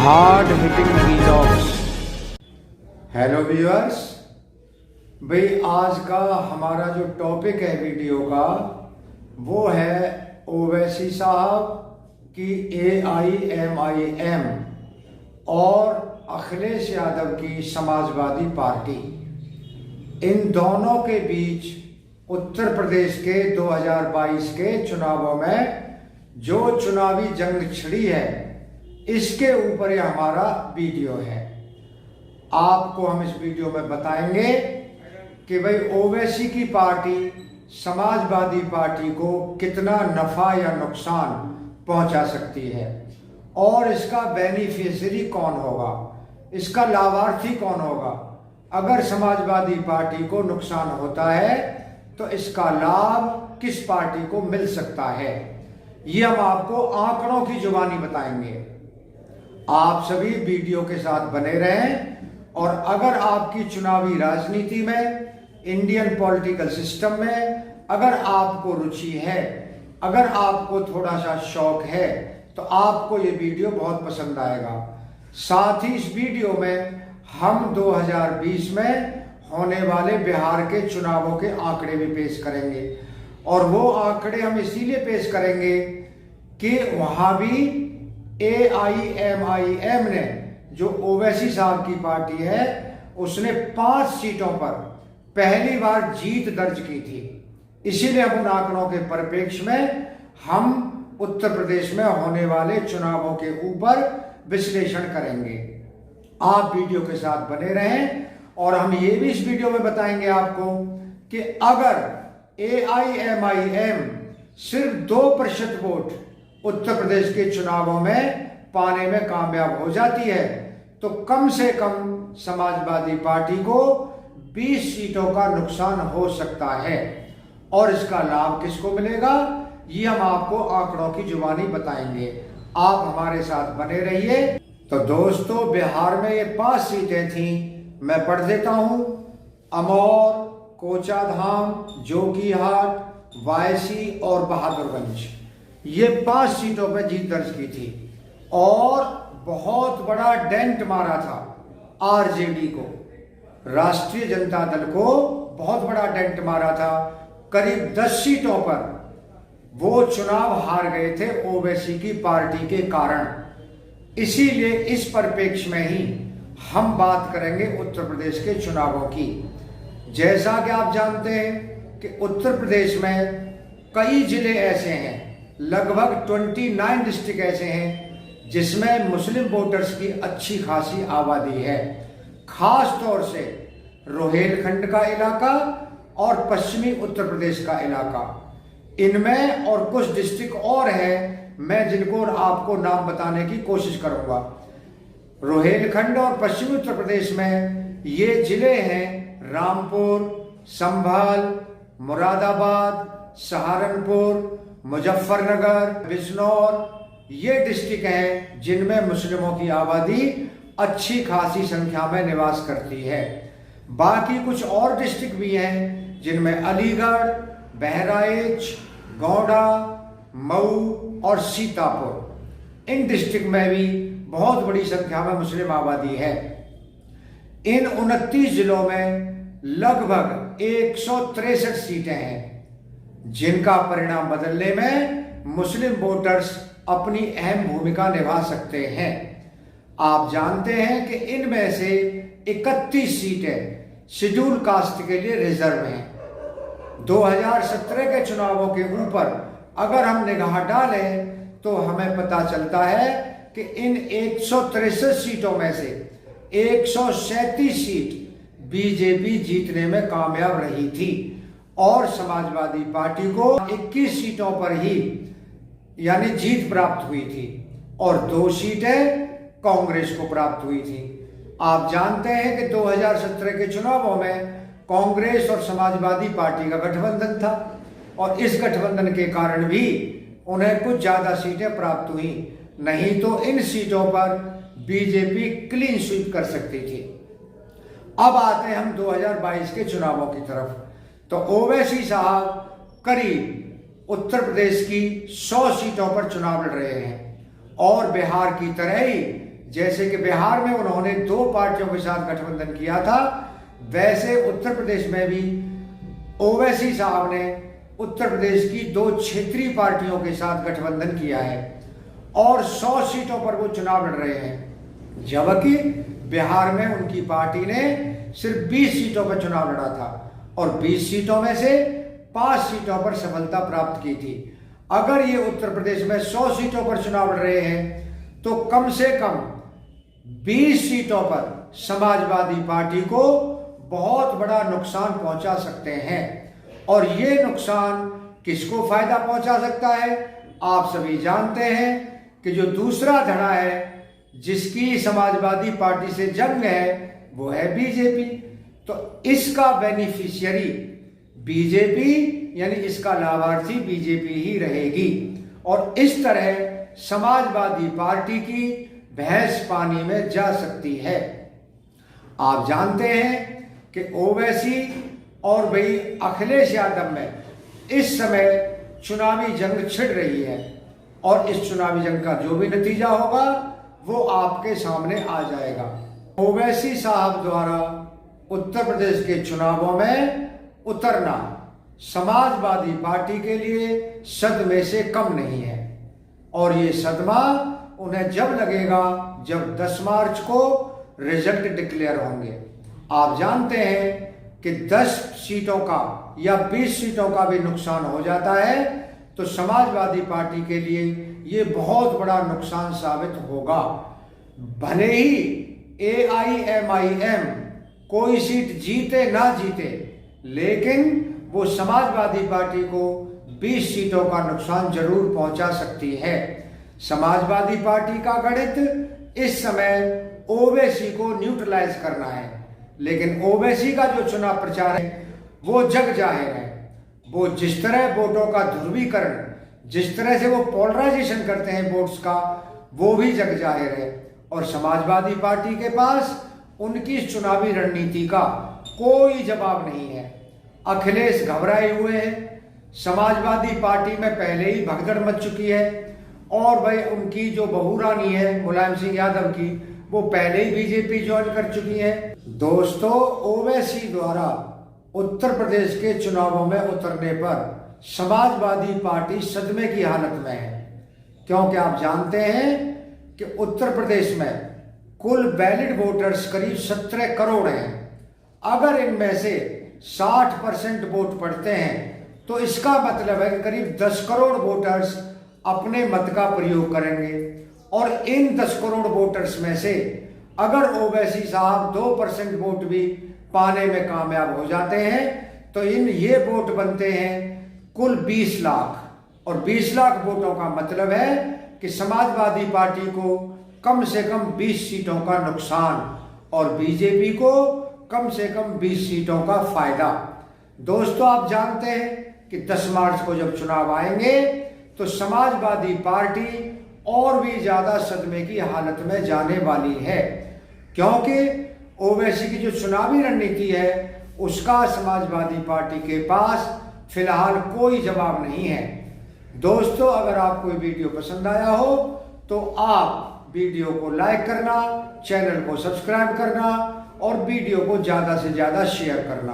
Hard hitting vlogs. Hello viewers, भाई आज का हमारा जो टॉपिक है वीडियो का वो है ओवैसी साहब की AIMIM और अखिलेश यादव की समाजवादी पार्टी। इन दोनों के बीच उत्तर प्रदेश के 2022 के चुनावों में जो चुनावी जंग छिड़ी है, इसके ऊपर ये हमारा वीडियो है। आपको हम इस वीडियो में बताएंगे कि भाई ओवैसी की पार्टी समाजवादी पार्टी को कितना नफा या नुकसान पहुंचा सकती है और इसका बेनिफिशियरी कौन होगा, इसका लाभार्थी कौन होगा। अगर समाजवादी पार्टी को नुकसान होता है तो इसका लाभ किस पार्टी को मिल सकता है, ये हम आपको आंकड़ों की जुबानी बताएंगे। आप सभी वीडियो के साथ बने रहें और अगर आपकी चुनावी राजनीति में, इंडियन पॉलिटिकल सिस्टम में अगर आपको रुचि है, अगर आपको थोड़ा सा शौक है, तो आपको ये वीडियो बहुत पसंद आएगा। साथ ही इस वीडियो में हम 2020 में होने वाले बिहार के चुनावों के आंकड़े भी पेश करेंगे और वो आंकड़े हम इसीलिए पेश करेंगे कि वहां भी AIMIM ने, जो ओवैसी साहब की पार्टी है, उसने 5 सीटों पर पहली बार जीत दर्ज की थी। इसीलिए हम उन आंकड़ों के परिप्रेक्ष्य में हम उत्तर प्रदेश में होने वाले चुनावों के ऊपर विश्लेषण करेंगे। आप वीडियो के साथ बने रहें और हम ये भी इस वीडियो में बताएंगे आपको कि अगर AIMIM सिर्फ 2% वोट उत्तर प्रदेश के चुनावों में पाने में कामयाब हो जाती है तो कम से कम समाजवादी पार्टी को 20 सीटों का नुकसान हो सकता है और इसका लाभ किसको मिलेगा, ये हम आपको आंकड़ों की जुबानी बताएंगे। आप हमारे साथ बने रहिए। तो दोस्तों, बिहार में ये 5 सीटें थीं, मैं पढ़ देता हूं। अमौर, कोचाधाम, जोकीहाट, वायसी और बहादुरगंज, ये 5 सीटों पर जीत दर्ज की थी और बहुत बड़ा डेंट मारा था आरजेडी को, राष्ट्रीय जनता दल को बहुत बड़ा डेंट मारा था। करीब 10 सीटों पर वो चुनाव हार गए थे ओवैसी की पार्टी के कारण। इसीलिए इस परिप्रेक्ष्य में ही हम बात करेंगे उत्तर प्रदेश के चुनावों की। जैसा कि आप जानते हैं कि उत्तर प्रदेश में कई जिले ऐसे हैं, लगभग 29 डिस्ट्रिक्ट ऐसे हैं जिसमें मुस्लिम वोटर्स की अच्छी खासी आबादी है। खास तौर से रोहेलखंड का इलाका और पश्चिमी उत्तर प्रदेश का इलाका, इनमें और कुछ डिस्ट्रिक्ट और हैं, मैं जिनको आपको नाम बताने की कोशिश करूंगा। रोहेलखंड और पश्चिमी उत्तर प्रदेश में ये जिले हैं रामपुर, संभल, मुरादाबाद, सहारनपुर, मुजफ्फरनगर, बिजनौर, ये डिस्ट्रिक्ट हैं जिनमें मुस्लिमों की आबादी अच्छी खासी संख्या में निवास करती है। बाकी कुछ और डिस्ट्रिक्ट भी हैं जिनमें अलीगढ़, बहराइच, गोंडा, मऊ और सीतापुर, इन डिस्ट्रिक्ट में भी बहुत बड़ी संख्या में मुस्लिम आबादी है। इन 29 जिलों में लगभग 163 सीटें हैं जिनका परिणाम बदलने में मुस्लिम वोटर्स अपनी अहम भूमिका निभा सकते हैं। आप जानते हैं कि इनमें से 31 सीटें शेड्यूल कास्ट के लिए रिजर्व हैं। 2017 के चुनावों के ऊपर अगर हम निगाह डालें तो हमें पता चलता है कि इन 163 सीटों में से 137 सीट बीजेपी जीतने में कामयाब रही थी और समाजवादी पार्टी को 21 सीटों पर ही यानी जीत प्राप्त हुई थी और 2 सीटें कांग्रेस को प्राप्त हुई थी। आप जानते हैं कि 2017 के चुनावों में कांग्रेस और समाजवादी पार्टी का गठबंधन था और इस गठबंधन के कारण भी उन्हें कुछ ज्यादा सीटें प्राप्त हुई, नहीं तो इन सीटों पर बीजेपी क्लीन स्वीप कर सकती थी। अब आते हैं हम 2022 के चुनावों की तरफ। तो ओवैसी साहब करीब उत्तर प्रदेश की 100 सीटों पर चुनाव लड़ रहे हैं और बिहार की तरह ही जैसे कि बिहार में उन्होंने 2 पार्टियों के साथ गठबंधन किया था, वैसे उत्तर प्रदेश में भी ओवैसी साहब ने उत्तर प्रदेश की 2 क्षेत्रीय पार्टियों के साथ गठबंधन किया है और 100 सीटों पर वो चुनाव लड़ रहे हैं, जबकि बिहार में उनकी पार्टी ने सिर्फ 20 सीटों पर चुनाव लड़ा था और 20 सीटों में से 5 सीटों पर सफलता प्राप्त की थी। अगर ये उत्तर प्रदेश में 100 सीटों पर चुनाव लड़ रहे हैं तो कम से कम 20 सीटों पर समाजवादी पार्टी को बहुत बड़ा नुकसान पहुंचा सकते हैं। और ये नुकसान किसको फायदा पहुंचा सकता है? आप सभी जानते हैं कि जो दूसरा धड़ा है जिसकी समाजवादी पार्टी से जंग है वो है बीजेपी। तो इसका बेनिफिशियरी बीजेपी, यानी इसका लाभार्थी बीजेपी ही रहेगी और इस तरह समाजवादी पार्टी की भैंस पानी में जा सकती है। आप जानते हैं कि ओवैसी और भाई अखिलेश यादव में इस समय चुनावी जंग छिड़ रही है और इस चुनावी जंग का जो भी नतीजा होगा वो आपके सामने आ जाएगा। ओवैसी साहब द्वारा उत्तर प्रदेश के चुनावों में उतरना समाजवादी पार्टी के लिए सदमे से कम नहीं है और ये सदमा उन्हें जब लगेगा जब 10 मार्च को रिजल्ट डिक्लेयर होंगे। आप जानते हैं कि 10 सीटों का या 20 सीटों का भी नुकसान हो जाता है तो समाजवादी पार्टी के लिए ये बहुत बड़ा नुकसान साबित होगा। भले ही AIMIM कोई सीट जीते ना जीते, लेकिन वो समाजवादी पार्टी को 20 सीटों का नुकसान जरूर पहुंचा सकती है। समाजवादी पार्टी का गणित इस समय ओवैसी को न्यूट्रलाइज करना है, लेकिन ओवैसी का जो चुनाव प्रचार है वो जग जाहिर है। वो जिस तरह वोटों का ध्रुवीकरण, जिस तरह से वो पोलराइजेशन करते हैं वोट्स का, वो भी जग जाहिर है और समाजवादी पार्टी के पास उनकी चुनावी रणनीति का कोई जवाब नहीं है। अखिलेश घबराए हुए हैं, समाजवादी पार्टी में पहले ही भगदड़ मच चुकी है और भाई उनकी जो बहू रानी है मुलायम सिंह यादव की, वो पहले ही बीजेपी ज्वाइन कर चुकी है। दोस्तों, ओवैसी द्वारा उत्तर प्रदेश के चुनावों में उतरने पर समाजवादी पार्टी सदमे की हालत में है, क्योंकि आप जानते हैं कि उत्तर प्रदेश में कुल वैलिड वोटर्स करीब 17 करोड़ हैं। अगर इनमें से 60% वोट पड़ते हैं तो इसका मतलब है कि करीब 10 करोड़ वोटर्स अपने मत का प्रयोग करेंगे और इन 10 करोड़ वोटर्स में से अगर ओवैसी साहब 2% वोट भी पाने में कामयाब हो जाते हैं तो ये वोट बनते हैं कुल 20 लाख और 20 लाख वोटों का मतलब है कि समाजवादी पार्टी को कम से कम 20 सीटों का नुकसान और बीजेपी को कम से कम 20 सीटों का फायदा। दोस्तों, आप जानते हैं कि 10 मार्च को जब चुनाव आएंगे तो समाजवादी पार्टी और भी ज्यादा सदमे की हालत में जाने वाली है, क्योंकि ओवैसी की जो चुनावी रणनीति है उसका समाजवादी पार्टी के पास फिलहाल कोई जवाब नहीं है। दोस्तों, अगर आपको ये वीडियो पसंद आया हो तो आप वीडियो को लाइक करना, चैनल को सब्सक्राइब करना और वीडियो को ज्यादा से ज्यादा शेयर करना।